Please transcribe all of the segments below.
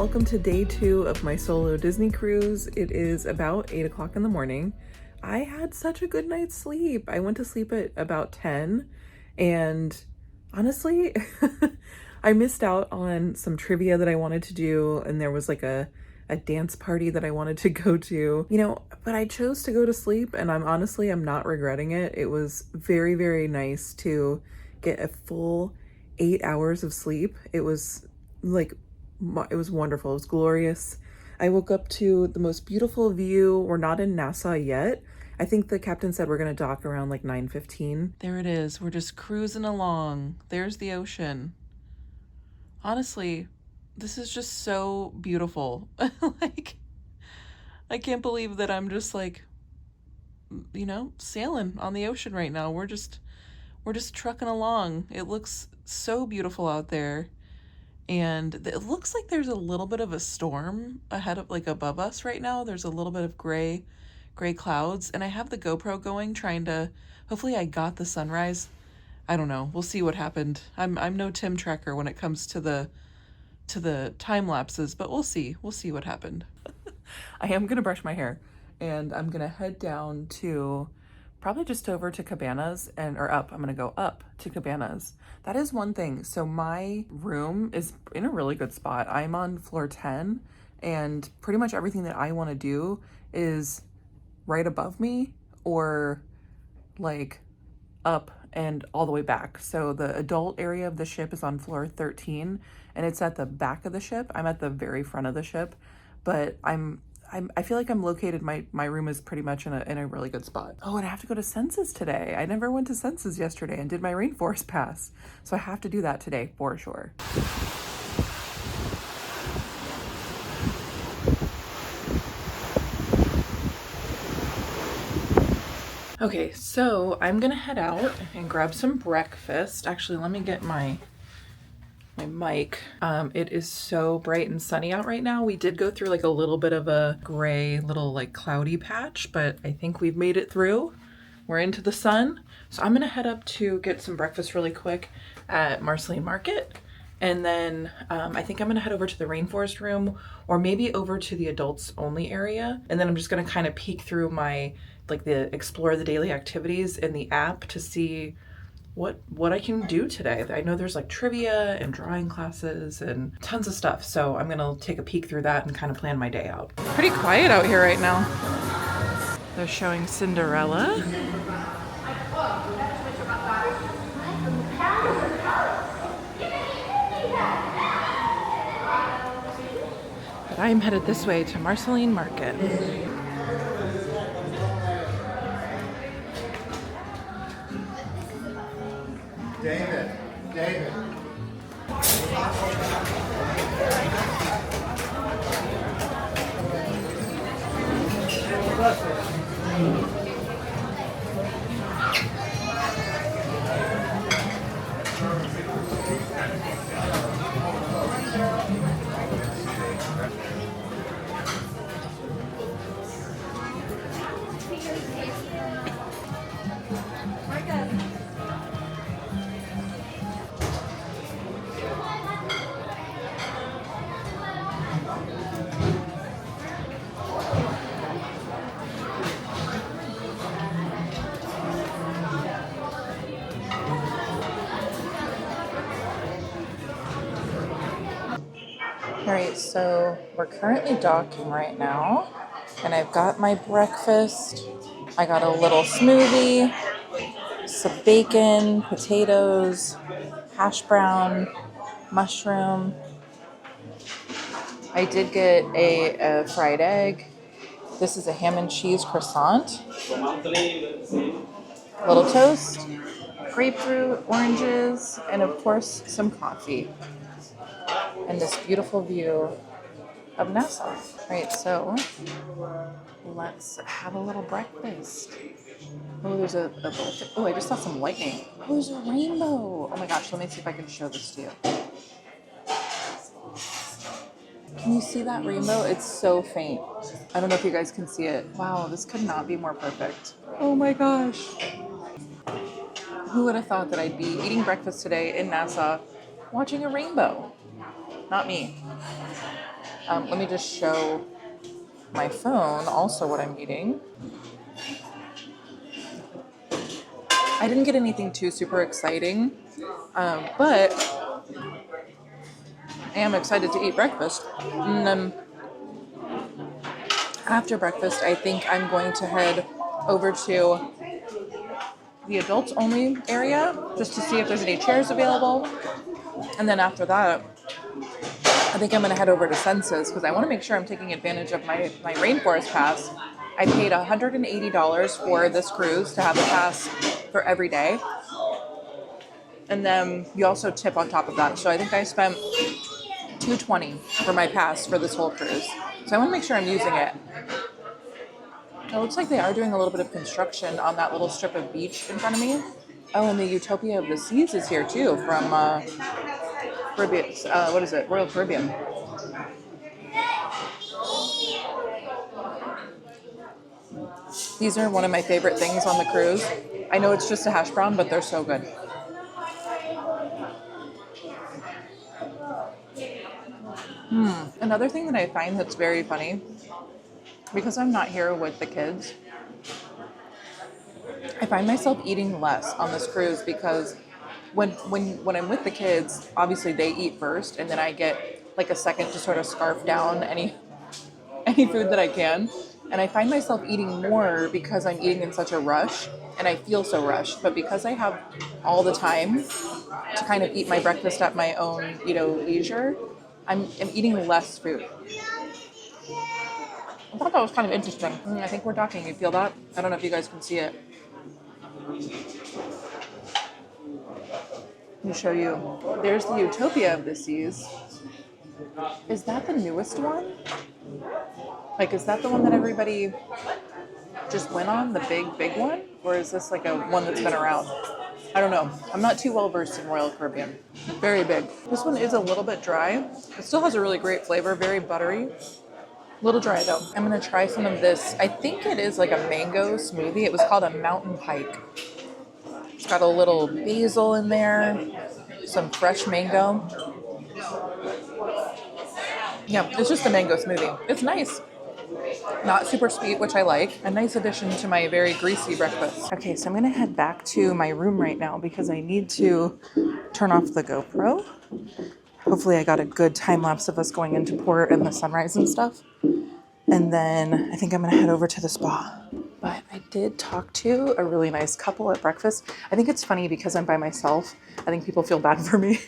welcome to day 2 of my solo Disney cruise. It is about 8 o'clock in the morning. I had such a good night's sleep. I went to sleep at about 10, and honestly, I missed out on some trivia that I wanted to do, and there was like a dance party that I wanted to go to, but I chose to go to sleep, and I'm not regretting it. It was very, very nice to get a full 8 hours of sleep. It was wonderful. It was glorious. I woke up to the most beautiful view. We're not in Nassau yet. I think the captain said we're going to dock around like 9:15. There it is. We're just cruising along. There's the ocean. Honestly, this is just so beautiful. Like, I can't believe that I'm just like, sailing on the ocean right now. We're just trucking along. It looks so beautiful out there. And it looks like there's a little bit of a storm above us right now. There's a little bit of gray clouds, and I have the GoPro going, hopefully I got the sunrise. I don't know. We'll see what happened. I'm no TimTracker when it comes to the time lapses, but we'll see. We'll see what happened. I am going to brush my hair, and I'm going to head down to probably just over to Cabanas I'm going to go up to Cabanas. That is one thing. So my room is in a really good spot. I'm on floor 10, and pretty much everything that I want to do is right above me or like up and all the way back. So the adult area of the ship is on floor 13, and it's at the back of the ship. I'm at the very front of the ship, but I feel like I'm located, my room is pretty much in a really good spot. Oh, and I have to go to Senses today. I never went to Senses yesterday and did my Rainforest pass. So I have to do that today for sure. Okay, so I'm gonna head out and grab some breakfast. Actually, let me get my mic. It is so bright and sunny out right now. We did go through like a little bit of a gray little like cloudy patch, but I think we've made it through. We're into the sun. So I'm gonna head up to get some breakfast really quick at Marceline Market. And then I think I'm gonna head over to the Rainforest room, or maybe over to the adults only area. And then I'm just gonna kind of peek through the explore the daily activities in the app to see what I can do today. I know there's like trivia and drawing classes and tons of stuff. So I'm gonna take a peek through that and kind of plan my day out. Pretty quiet out here right now. They're showing Cinderella. But I am headed this way to Marceline Market. David. All right, so we're currently docking right now, and I've got my breakfast. I got a little smoothie, some bacon, potatoes, hash brown, mushroom. I did get a fried egg. This is a ham and cheese croissant. Little toast, grapefruit, oranges, and of course some coffee. And this beautiful view of Nassau. All right, so let's have a little breakfast. Oh, there's I just saw some lightning. Oh, there's a rainbow. Oh my gosh, let me see if I can show this to you. Can you see that rainbow? It's so faint. I don't know if you guys can see it. Wow, this could not be more perfect. Oh my gosh. Who would have thought that I'd be eating breakfast today in Nassau watching a rainbow? Not me. Let me just show my phone also what I'm eating. I didn't get anything too super exciting, but I am excited to eat breakfast. And after breakfast, I think I'm going to head over to the adults only area just to see if there's any chairs available. And then after that, I think I'm going to head over to Senses because I want to make sure I'm taking advantage of my Rainforest pass. I paid $180 for this cruise to have a pass for every day. And then you also tip on top of that. So I think I spent $220 for my pass for this whole cruise. So I want to make sure I'm using it. It looks like they are doing a little bit of construction on that little strip of beach in front of me. Oh, and the Utopia of the Seas is here too from Caribbean. What is it? Royal Caribbean. These are one of my favorite things on the cruise. I know it's just a hash brown, but they're so good. Another thing that I find that's very funny, because I'm not here with the kids, I find myself eating less on this cruise because when I'm with the kids, obviously they eat first, and then I get like a second to sort of scarf down any food that I can. And I find myself eating more because I'm eating in such a rush and I feel so rushed. But because I have all the time to kind of eat my breakfast at my own, leisure, I'm eating less food. I thought that was kind of interesting. I think we're docking. You feel that? I don't know if you guys can see it. Let me show you. There's the Utopia of the Seas. Is that the newest one? Like, is that the one that everybody just went on, the big one? Or is this like a one that's been around? I don't know. I'm not too well versed in Royal Caribbean. Very big. This one is a little bit dry. It still has a really great flavor, very buttery. A little dry though. I'm gonna try some of this. I think it is like a mango smoothie. It was called a mountain hike. It's got a little basil in there, some fresh mango. Yeah, it's just a mango smoothie. It's nice. Not super sweet, which I like. A nice addition to my very greasy breakfast. Okay, so I'm gonna head back to my room right now because I need to turn off the GoPro. Hopefully I got a good time lapse of us going into port and the sunrise and stuff. And then I think I'm gonna head over to the spa. But I did talk to a really nice couple at breakfast. I think it's funny because I'm by myself. I think people feel bad for me.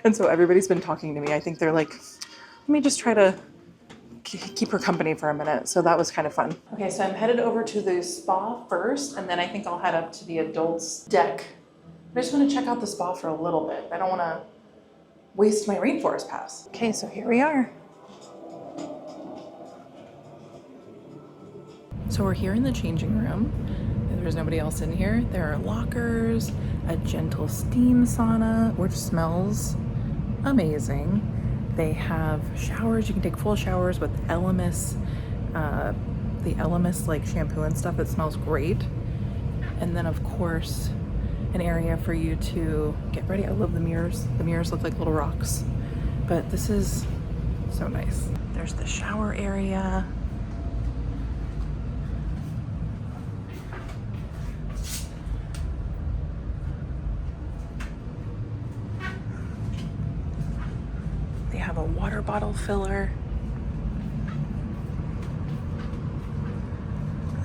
And so everybody's been talking to me. I think they're like, let me just try to keep her company for a minute. So that was kind of fun. Okay, so I'm headed over to the spa first, and then I think I'll head up to the adults deck. I just want to check out the spa for a little bit. I don't want to waste my Rainforest pass. Okay, so here we are. So we're here in the changing room. There's nobody else in here. There are lockers, a gentle steam sauna, which smells amazing. They have showers. You can take full showers with Elemis, the Elemis like shampoo and stuff. It smells great. And then of course, an area for you to get ready. I love the mirrors. The mirrors look like little rocks, but this is so nice. There's the shower area. Have a water bottle filler,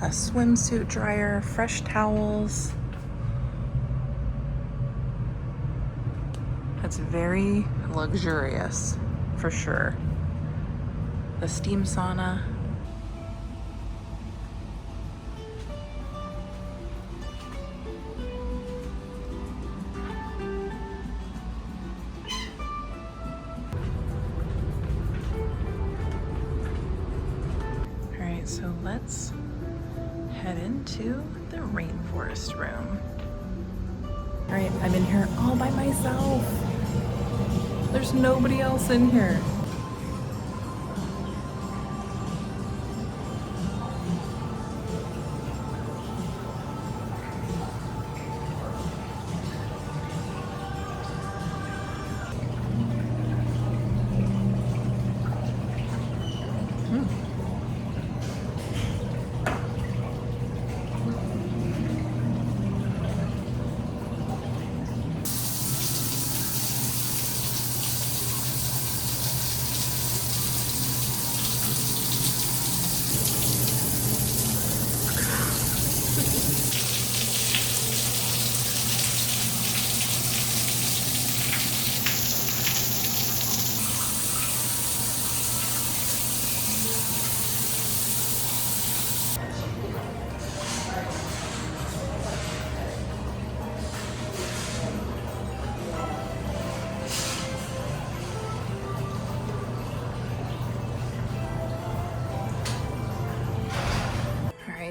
a swimsuit dryer, fresh towels. That's very luxurious for sure. The steam sauna. So let's head into the Rainforest room. All right, I'm in here all by myself. There's nobody else in here.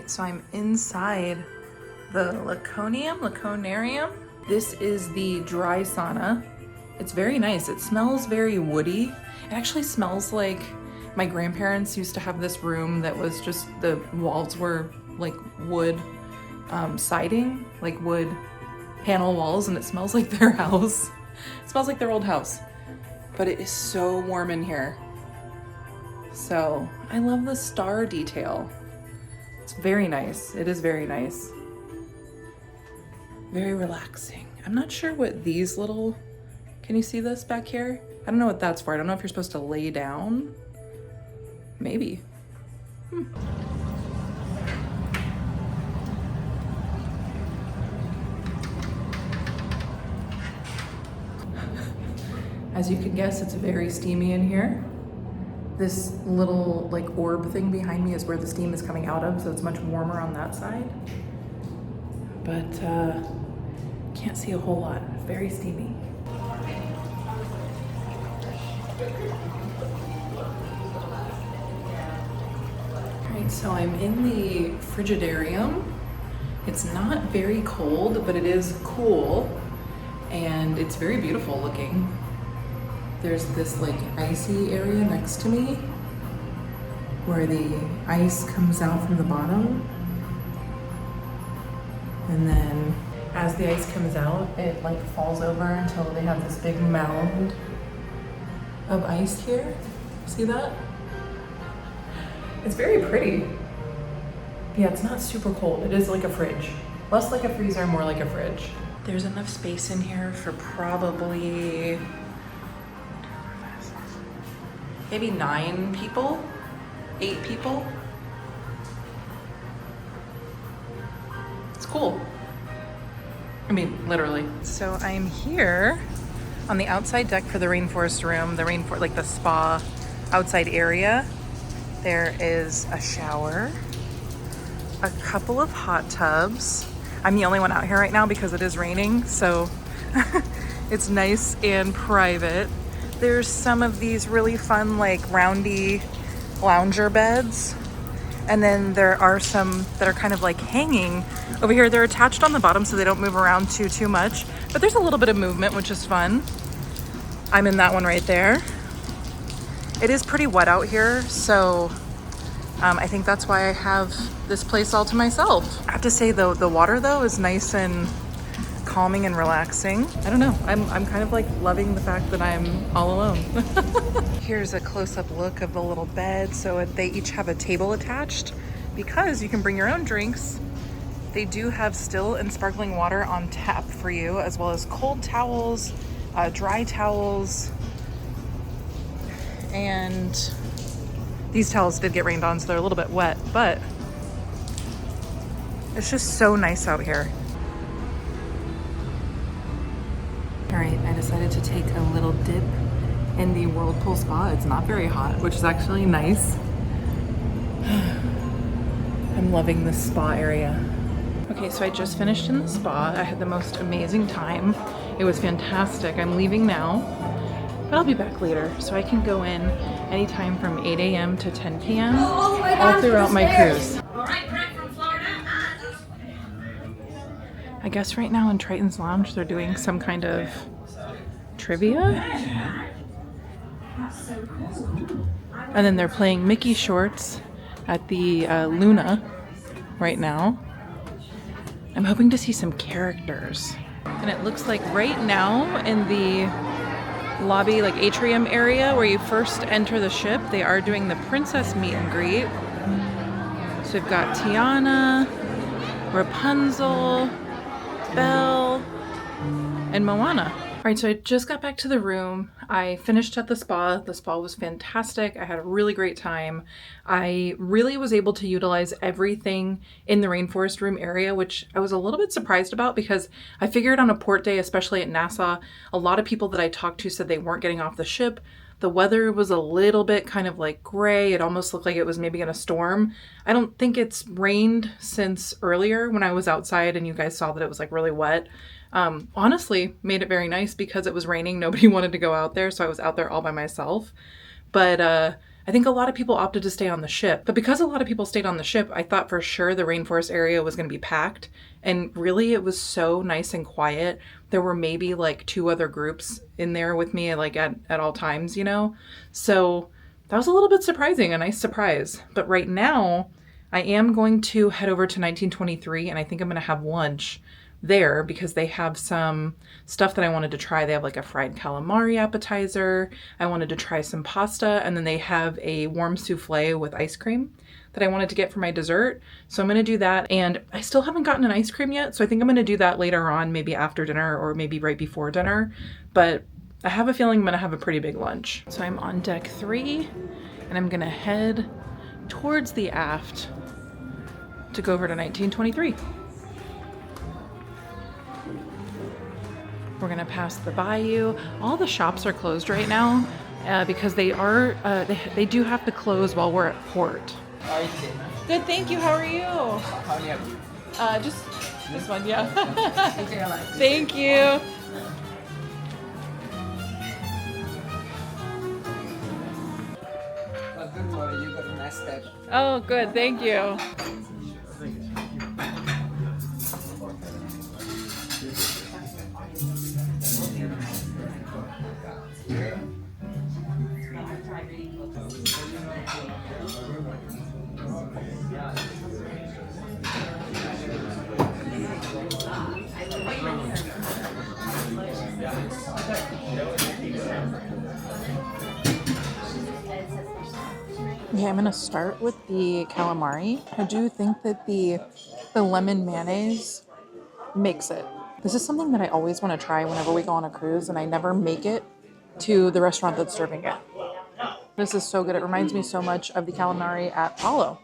right, so I'm inside the Laconarium. This is the dry sauna. It's very nice. It smells very woody. It actually smells like my grandparents used to have this room that was just, the walls were like wood siding, like wood panel walls, and it smells like their house. It smells like their old house. But it is so warm in here. So I love the star detail. It's very nice. It is very nice. Very relaxing. I'm not sure what these little, can you see this back here? I don't know what that's for. I don't know if you're supposed to lay down. Maybe. As you can guess, it's very steamy in here. This little like orb thing behind me is where the steam is coming out of, so it's much warmer on that side. But can't see a whole lot. Very steamy. Alright, so I'm in the Frigidarium. It's not very cold, but it is cool, and it's very beautiful looking. There's this like icy area next to me where the ice comes out from the bottom. And then as the ice comes out, it like falls over until they have this big mound of ice here. See that? It's very pretty. Yeah, it's not super cold. It is like a fridge. Less like a freezer, more like a fridge. There's enough space in here for probably maybe 9 people, 8 people. It's cool. I mean, literally. So I'm here on the outside deck for the Rainforest room, like the spa outside area. There is a shower, a couple of hot tubs. I'm the only one out here right now because it is raining, so it's nice and private. There's some of these really fun, like roundy lounger beds. And then there are some that are kind of like hanging over here. They're attached on the bottom so they don't move around too much. But there's a little bit of movement, which is fun. I'm in that one right there. It is pretty wet out here, so I think that's why I have this place all to myself. I have to say though, the water though is nice and calming and relaxing. I don't know, I'm kind of like loving the fact that I'm all alone. Here's a close-up look of the little bed. So they each have a table attached because you can bring your own drinks. They do have still and sparkling water on tap for you, as well as cold towels, dry towels, and these towels did get rained on, so they're a little bit wet, but it's just so nice out here. All right, I decided to take a little dip in the whirlpool spa. It's not very hot, which is actually nice. I'm loving this spa area. Okay, so I just finished in the spa. I had the most amazing time. It was fantastic. I'm leaving now, but I'll be back later, so I can go in anytime from 8 a.m. to 10 p.m. all throughout my cruise. I guess right now in Triton's Lounge, they're doing some kind of trivia. And then they're playing Mickey Shorts at the Luna right now. I'm hoping to see some characters. And it looks like right now in the lobby, like atrium area where you first enter the ship, they are doing the princess meet and greet. So we've got Tiana, Rapunzel, Belle, and Moana. All right, so I just got back to the room. I finished at the spa. The spa was fantastic. I had a really great time. I really was able to utilize everything in the Rainforest room area, which I was a little bit surprised about because I figured on a port day, especially at Nassau, a lot of people that I talked to said they weren't getting off the ship. The weather was a little bit kind of like gray. It almost looked like it was maybe gonna storm. I don't think it's rained since earlier when I was outside and you guys saw that it was like really wet. Honestly, made it very nice because it was raining. Nobody wanted to go out there, so I was out there all by myself. But I think a lot of people opted to stay on the ship, but because a lot of people stayed on the ship, I thought for sure the rainforest area was going to be packed. And really, it was so nice and quiet. There were maybe like 2 other groups in there with me, like at all times, you know? So that was a little bit surprising, a nice surprise. But right now, I am going to head over to 1923, and I think I'm going to have lunch there because they have some stuff that I wanted to try. They have like a fried calamari appetizer. I wanted to try some pasta, and then they have a warm souffle with ice cream that I wanted to get for my dessert. So I'm going to do that, and I still haven't gotten an ice cream yet, so I think I'm going to do that later on, maybe after dinner or maybe right before dinner. But I have a feeling I'm going to have a pretty big lunch. So I'm on deck 3, and I'm going to head towards the aft to go over to 1923. We're gonna pass the bayou. All the shops are closed right now because they do have to close while we're at port. Good, thank you. How are you? Just this one, yeah. Thank you. Good morning, you got a nice step. Oh, good, thank you. Okay, I'm gonna start with the calamari. I do think that the lemon mayonnaise makes it. This is something that I always want to try whenever we go on a cruise, and I never make it to the restaurant that's serving it. This is so good. It reminds me so much of the calamari at Palo.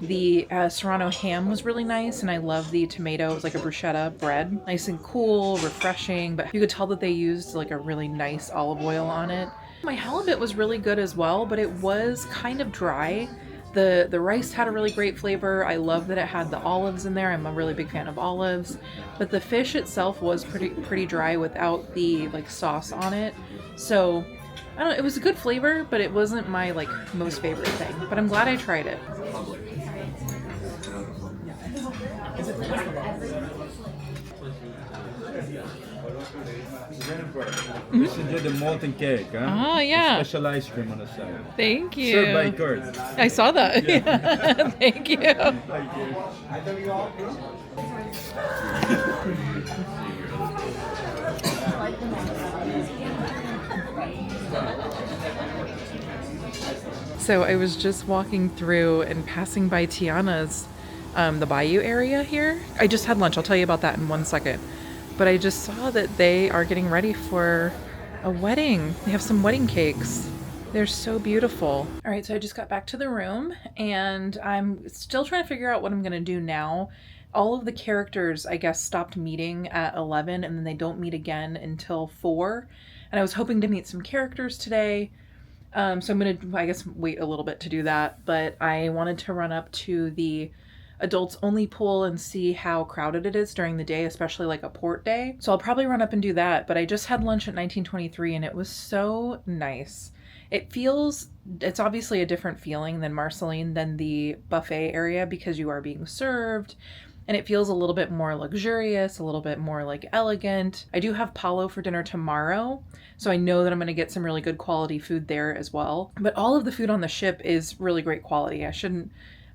The Serrano ham was really nice, and I love the tomato. It was like a bruschetta bread. Nice and cool, refreshing, but you could tell that they used like a really nice olive oil on it. My halibut was really good as well, but it was kind of dry. The rice had a really great flavor. I love that it had the olives in there. I'm a really big fan of olives. But the fish itself was pretty dry without the like sauce on it. So I don't know, it was a good flavor, but it wasn't my like most favorite thing. But I'm glad I tried it. This is the molten cake, huh? Oh, yeah. Special ice cream on the side. Thank you. Served by Kurt. I saw that. Yeah. Thank you. Thank you. So I was just walking through and passing by Tiana's, the Bayou area here. I just had lunch. I'll tell you about that in 1 second. But I just saw that they are getting ready for a wedding. They have some wedding cakes. They're so beautiful. All right, so I just got back to the room and I'm still trying to figure out what I'm gonna do now. All of the characters, I guess, stopped meeting at 11 and then they don't meet again until 4. And I was hoping to meet some characters today. So I'm gonna, I guess, wait a little bit to do that. But I wanted to run up to the adults only pool and see how crowded it is during the day, especially like a port day. So I'll probably run up and do that. But I just had lunch at 1923 and it was so nice. It's obviously a different feeling than Marceline, than the buffet area, because you are being served and it feels a little bit more luxurious, a little bit more like elegant. I do have Palo for dinner tomorrow, so I know that I'm going to get some really good quality food there as well. But all of the food on the ship is really great quality.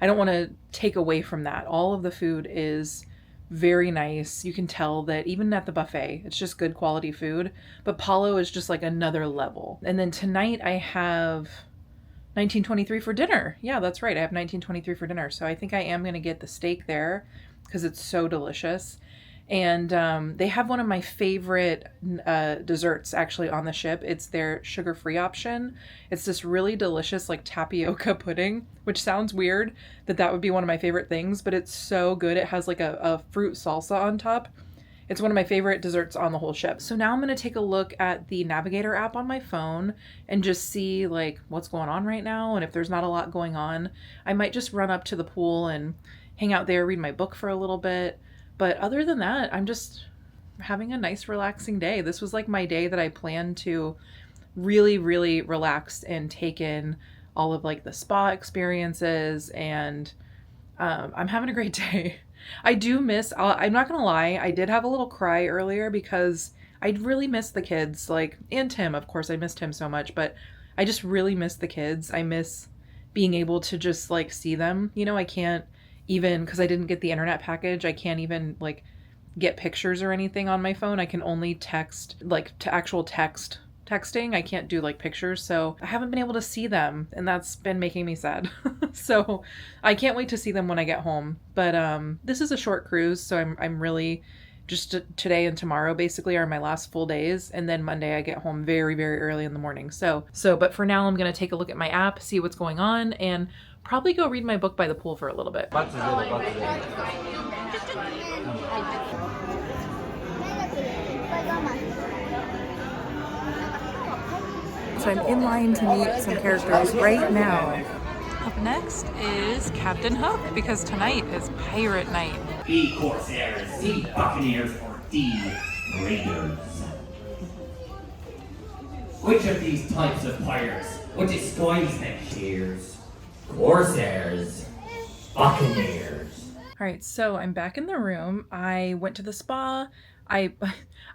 I don't want to take away from that. All of the food is very nice. You can tell that even at the buffet, it's just good quality food. But Palo is just like another level. And then tonight I have 1923 for dinner. Yeah, that's right. I have 1923 for dinner. So I think I am going to get the steak there because it's so delicious. And they have one of my favorite desserts actually on the ship. It's their sugar-free option. It's this really delicious like tapioca pudding, which sounds weird that would be one of my favorite things, but it's so good. It has like a fruit salsa on top. It's one of my favorite desserts on the whole ship. So now I'm going to take a look at the Navigator app on my phone and just see like what's going on right now. And if there's not a lot going on, I might just run up to the pool and hang out there, read my book for a little bit. But other than that, I'm just having a nice relaxing day. This was like my day that I planned to really, really relaxed and taken all of like the spa experiences, and I'm having a great day. I do miss, I'm not gonna lie, I did have a little cry earlier because I really miss the kids, like, and Tim, of course, I missed him so much, but I just really miss the kids. I miss being able to just like see them. You know, I can't even, because I didn't get the internet package, I can't even like get pictures or anything on my phone. I can only text, like to actual texting. I can't do like pictures, so I haven't been able to see them, and that's been making me sad. So I can't wait to see them when I get home. But this is a short cruise, so I'm really just today and tomorrow basically are my last full days, and then Monday I get home very, very early in the morning. So but for now I'm gonna take a look at my app, see what's going on, and probably go read my book by the pool for a little bit. So I'm in line to meet some characters right now. Up next is Captain Hook, because tonight is pirate night. The Corsairs, the Buccaneers, or the Raiders. Which of these types of pirates would disguise their shears? Corsairs, Buccaneers. All right, so I'm back in the room. I went to the spa. I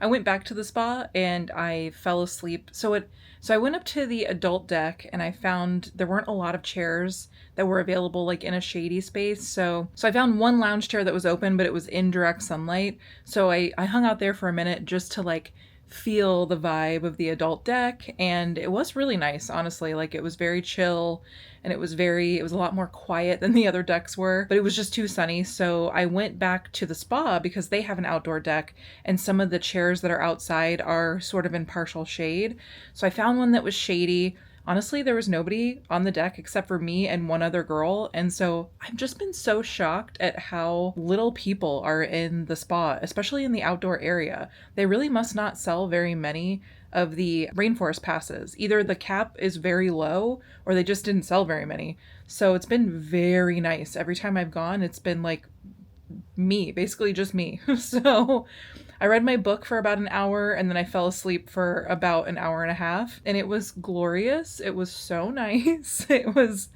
went back to the spa and I fell asleep. So I went up to the adult deck and I found there weren't a lot of chairs that were available like in a shady space. So I found one lounge chair that was open, but it was in direct sunlight. So I hung out there for a minute just to like feel the vibe of the adult deck, and it was really nice, honestly. Like, it was very chill, and it was a lot more quiet than the other decks were, but it was just too sunny. So I went back to the spa because they have an outdoor deck, and some of the chairs that are outside are sort of in partial shade. So I found one that was shady. Honestly, there was nobody on the deck except for me and one other girl. And so I've just been so shocked at how little people are in the spa, especially in the outdoor area. They really must not sell very many of the Rainforest passes. Either the cap is very low or they just didn't sell very many. So it's been very nice. Every time I've gone, it's been like me, basically just me. So I read my book for about an hour and then I fell asleep for about an hour and a half, and it was glorious. It was so nice. It was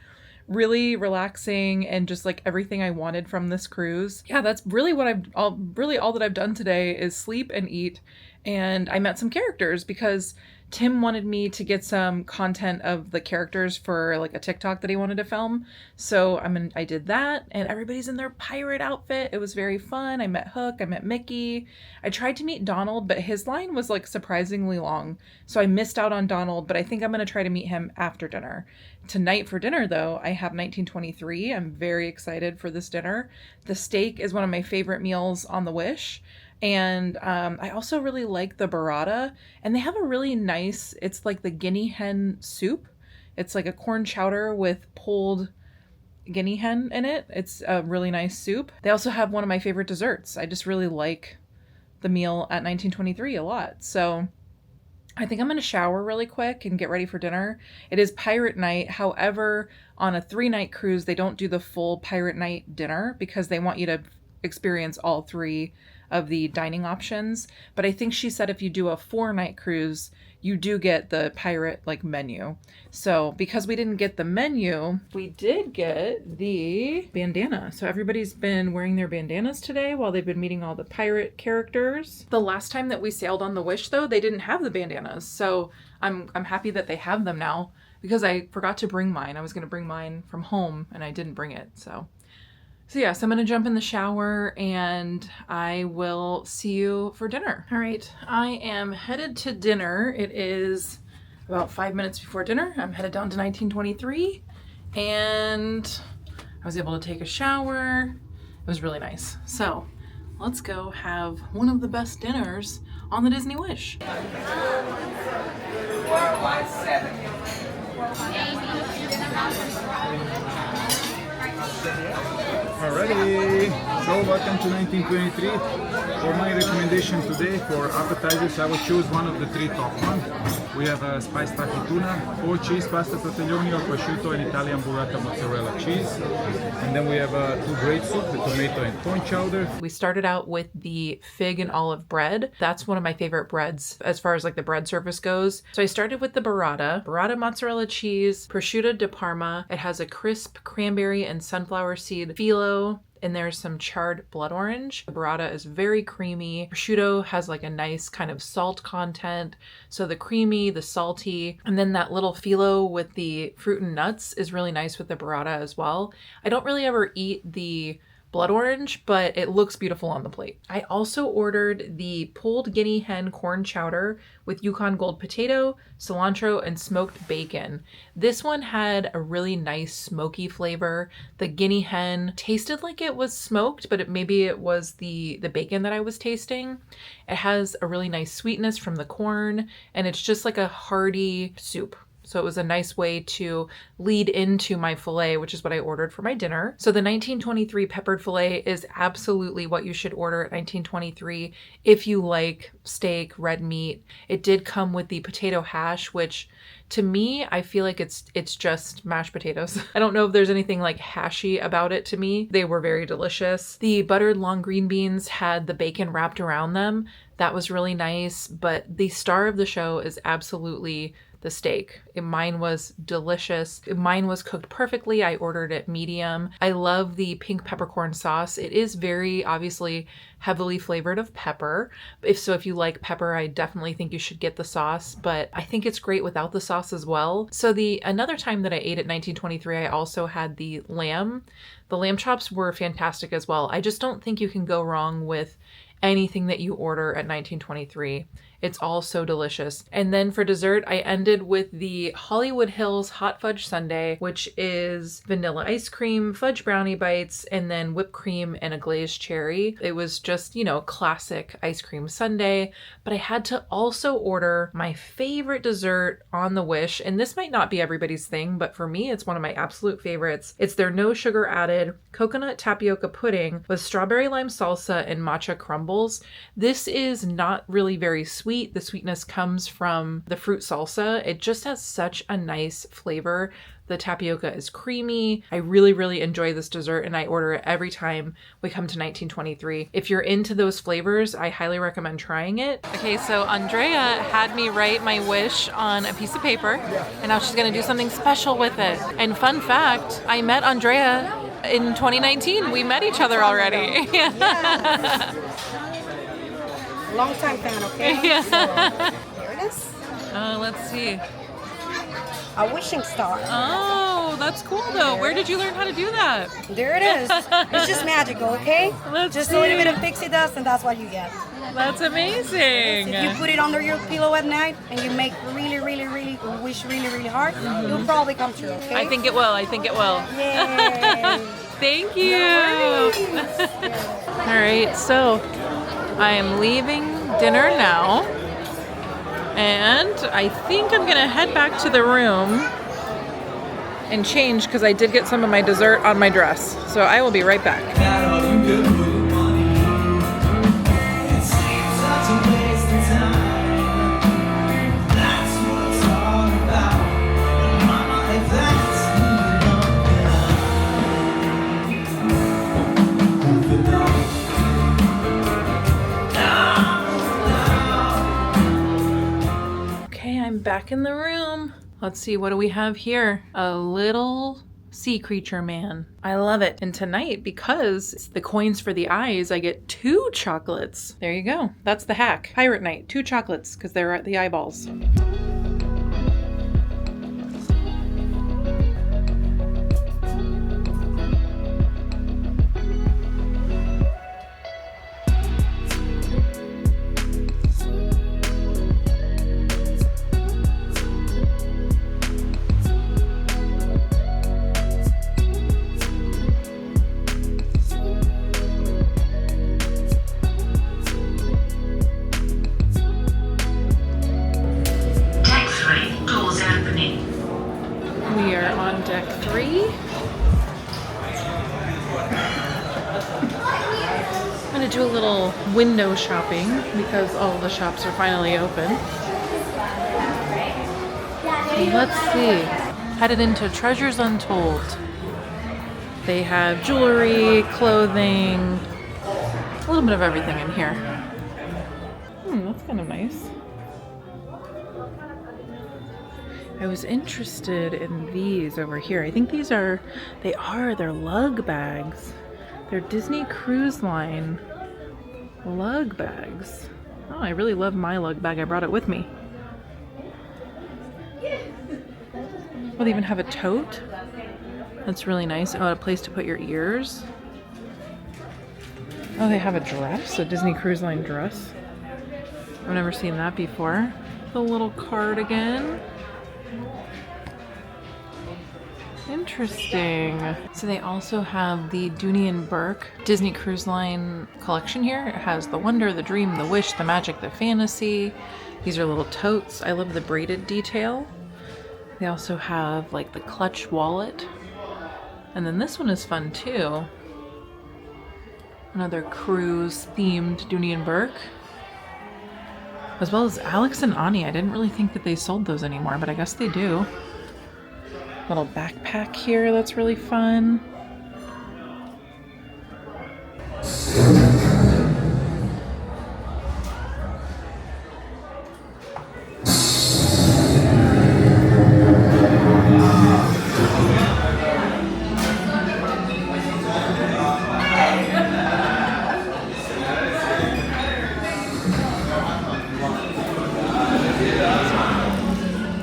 really relaxing and just like everything I wanted from this cruise. Yeah, that's really all that I've done today is sleep and eat. And I met some characters because Tim wanted me to get some content of the characters for like a TikTok that he wanted to film. So I did that, and everybody's in their pirate outfit. It was very fun. I met Hook, I met Mickey. I tried to meet Donald, but his line was like surprisingly long. So I missed out on Donald, but I think I'm going to try to meet him after dinner. Tonight for dinner though, I have 1923. I'm very excited for this dinner. The steak is one of my favorite meals on the Wish. And I also really like the burrata, and they have a really nice, it's like the guinea hen soup. It's like a corn chowder with pulled guinea hen in it. It's a really nice soup. They also have one of my favorite desserts. I just really like the meal at 1923 a lot. So I think I'm going to shower really quick and get ready for dinner. It is pirate night. However, on a 3-night cruise, they don't do the full pirate night dinner because they want you to experience all 3 of the dining options. But I think she said if you do a 4-night cruise, you do get the pirate like menu. So because we didn't get the menu, we did get the bandana. So everybody's been wearing their bandanas today while they've been meeting all the pirate characters. The last time that we sailed on the Wish though, they didn't have the bandanas. So I'm happy that they have them now, because I forgot to bring mine. I was going to bring mine from home and I didn't bring it. So yes, I'm going to jump in the shower and I will see you for dinner. All right, I am headed to dinner. It is about 5 minutes before dinner. I'm headed down to 1923 and I was able to take a shower. It was really nice. So let's go have one of the best dinners on the Disney Wish. 417. Alrighty, so welcome to 1923. For my recommendation today for appetizers, I will choose one of the three top ones. We have a spiced taki tuna, 4 cheese pasta tortelloni or prosciutto and Italian burrata mozzarella cheese. And then we have 2 great soup, the tomato and corn chowder. We started out with the fig and olive bread. That's one of my favorite breads as far as like the bread surface goes. So I started with the burrata mozzarella cheese, prosciutto di Parma. It has a crisp cranberry and sunflower seed phyllo, and there's some charred blood orange. The burrata is very creamy. Prosciutto has like a nice kind of salt content. So the creamy, the salty, and then that little phyllo with the fruit and nuts is really nice with the burrata as well. I don't really ever eat the blood orange, but it looks beautiful on the plate. I also ordered the pulled guinea hen corn chowder with Yukon Gold potato, cilantro, and smoked bacon. This one had a really nice smoky flavor. The guinea hen tasted like it was smoked, but maybe it was the bacon that I was tasting. It has a really nice sweetness from the corn, and it's just like a hearty soup. So it was a nice way to lead into my filet, which is what I ordered for my dinner. So the 1923 peppered filet is absolutely what you should order at 1923 if you like steak, red meat. It did come with the potato hash, which to me, I feel like it's just mashed potatoes. I don't know if there's anything like hashy about it to me. They were very delicious. The buttered long green beans had the bacon wrapped around them. That was really nice, but the star of the show is absolutely the steak. Mine was delicious. Mine was cooked perfectly. I ordered it medium. I love the pink peppercorn sauce. It is very obviously heavily flavored of pepper. If you like pepper, I definitely think you should get the sauce, but I think it's great without the sauce as well. So another time that I ate at 1923, I also had the lamb. The lamb chops were fantastic as well. I just don't think you can go wrong with anything that you order at 1923. It's all so delicious. And then for dessert, I ended with the Hollywood Hills Hot Fudge Sundae, which is vanilla ice cream, fudge brownie bites, and then whipped cream and a glazed cherry. It was just, classic ice cream sundae. But I had to also order my favorite dessert on the Wish. And this might not be everybody's thing, but for me, it's one of my absolute favorites. It's their no sugar added coconut tapioca pudding with strawberry lime salsa and matcha crumbles. This is not really very sweet. The sweetness comes from the fruit salsa. It just has such a nice flavor. The tapioca is creamy. I really, really enjoy this dessert and I order it every time we come to 1923. If you're into those flavors, I highly recommend trying it. Okay, so Andrea had me write my wish on a piece of paper and now she's gonna do something special with it. And fun fact, I met Andrea in 2019. We met each other already. Long time fan, okay? Yeah. So, here it is. Let's see. A wishing star. Oh, that's cool though. Where did you learn how to do that? There it is. It's just magical, okay? Let's just see. a little bit of pixie dust and that's what you get. That's amazing. If you put it under your pillow at night and you make really, really, really wish really, really hard, it'll probably come true, okay? I think it will. I think it will. Yay! Thank you. All right, so I am leaving dinner now, and I think I'm gonna head back to the room and change because I did get some of my dessert on my dress. So I will be right back. Back in the room. Let's see, what do we have here? A little sea creature man. I love it. And tonight, because it's the coins for the eyes, I get 2 chocolates. There you go. That's the hack. Pirate night, 2 chocolates because they're at the eyeballs. We are on deck 3. I'm gonna do a little window shopping because all the shops are finally open. Let's see. Headed into Treasures Untold. They have jewelry, clothing, a little bit of everything in here. That's kind of nice. I was interested in these over here. I think they're lug bags. They're Disney Cruise Line lug bags. Oh, I really love my lug bag. I brought it with me. Oh, they even have a tote. That's really nice. Oh, a place to put your ears. Oh, they have a dress, a Disney Cruise Line dress. I've never seen that before. The little cardigan. Interesting. So they also have the Dooney and Burke Disney Cruise Line collection here. It has the wonder, the dream, the wish, the magic, the fantasy. These are little totes. I love the braided detail. They also have like the clutch wallet. And then this one is fun too. Another cruise themed Dooney and Burke. As well as Alex and Ani. I didn't really think that they sold those anymore, but I guess they do. Little backpack here that's really fun.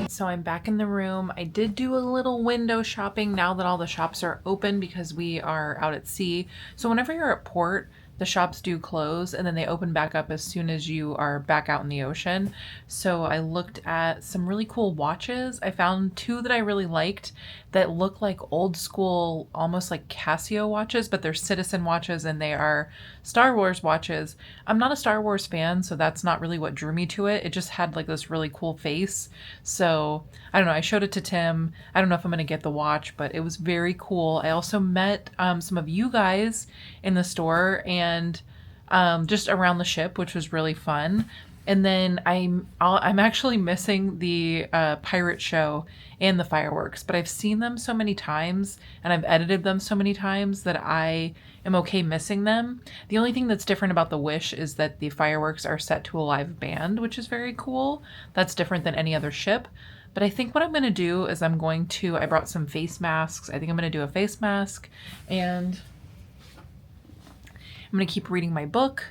So I'm back in the room. I did do a little window shopping now that all the shops are open because we are out at sea. So whenever you're at port, the shops do close and then they open back up as soon as you are back out in the ocean. So I looked at some really cool watches. I found two that I really liked that look like old school, almost like Casio watches, but they're Citizen watches and they are Star Wars watches. I'm not a Star Wars fan, so that's not really what drew me to it. It just had like this really cool face. So I don't know, I showed it to Tim. I don't know if I'm gonna get the watch, but it was very cool. I also met some of you guys in the store and just around the ship, which was really fun. And then I'm actually missing the pirate show and the fireworks, but I've seen them so many times and I've edited them so many times that I am okay missing them. The only thing that's different about the Wish is that the fireworks are set to a live band, which is very cool. That's different than any other ship. But I think what I'm going to do is I brought some face masks. I think I'm going to do a face mask and I'm going to keep reading my book.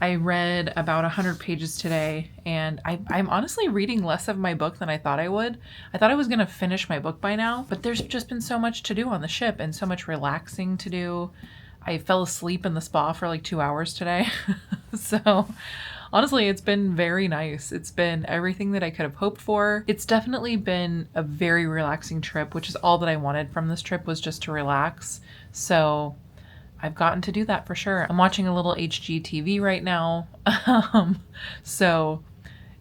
I read about 100 pages today, and I'm honestly reading less of my book than I thought I would. I thought I was going to finish my book by now, but there's just been so much to do on the ship and so much relaxing to do. I fell asleep in the spa for like 2 hours today. So honestly, it's been very nice. It's been everything that I could have hoped for. It's definitely been a very relaxing trip, which is all that I wanted from this trip, was just to relax. So I've gotten to do that for sure. I'm watching a little HGTV right now. So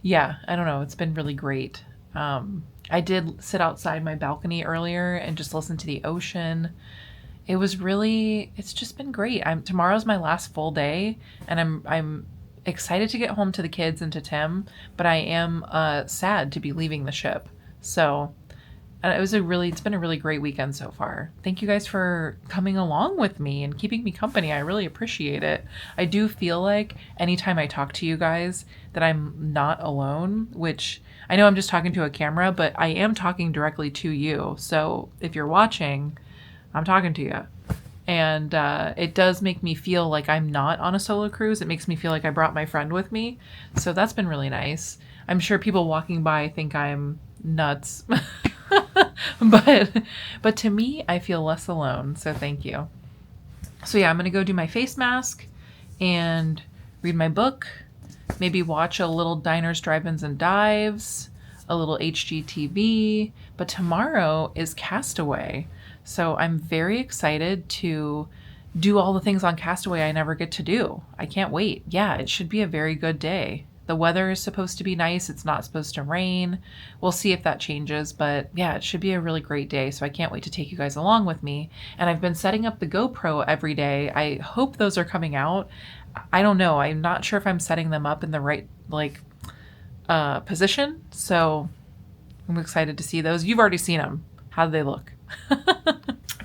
yeah, I don't know. It's been really great. I did sit outside my balcony earlier and just listen to the ocean. It's just been great. Tomorrow's my last full day and I'm excited to get home to the kids and to Tim, but I am sad to be leaving the ship. So it's been a really great weekend so far. Thank you guys for coming along with me and keeping me company. I really appreciate it. I do feel like anytime I talk to you guys that I'm not alone, which I know I'm just talking to a camera, but I am talking directly to you. So if you're watching, I'm talking to you. And it does make me feel like I'm not on a solo cruise. It makes me feel like I brought my friend with me. So that's been really nice. I'm sure people walking by think I'm nuts. But to me, I feel less alone. So thank you. So yeah, I'm going to go do my face mask and read my book. Maybe watch a little Diners, Drive-Ins, and Dives, a little HGTV. But tomorrow is Castaway. So I'm very excited to do all the things on Castaway I never get to do. I can't wait. Yeah, it should be a very good day. The weather is supposed to be nice. It's not supposed to rain. We'll see if that changes, but yeah, it should be a really great day. So I can't wait to take you guys along with me. And I've been setting up the GoPro every day. I hope those are coming out. I don't know. I'm not sure if I'm setting them up in the right position. So I'm excited to see those. You've already seen them. How do they look?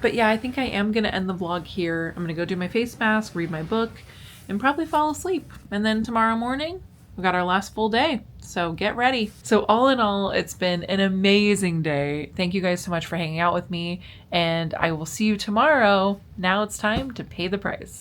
But yeah, I think I am going to end the vlog here. I'm going to go do my face mask, read my book, and probably fall asleep. And then tomorrow morning, we got our last full day. So get ready. So all in all, it's been an amazing day. Thank you guys so much for hanging out with me, and I will see you tomorrow. Now it's time to pay the price.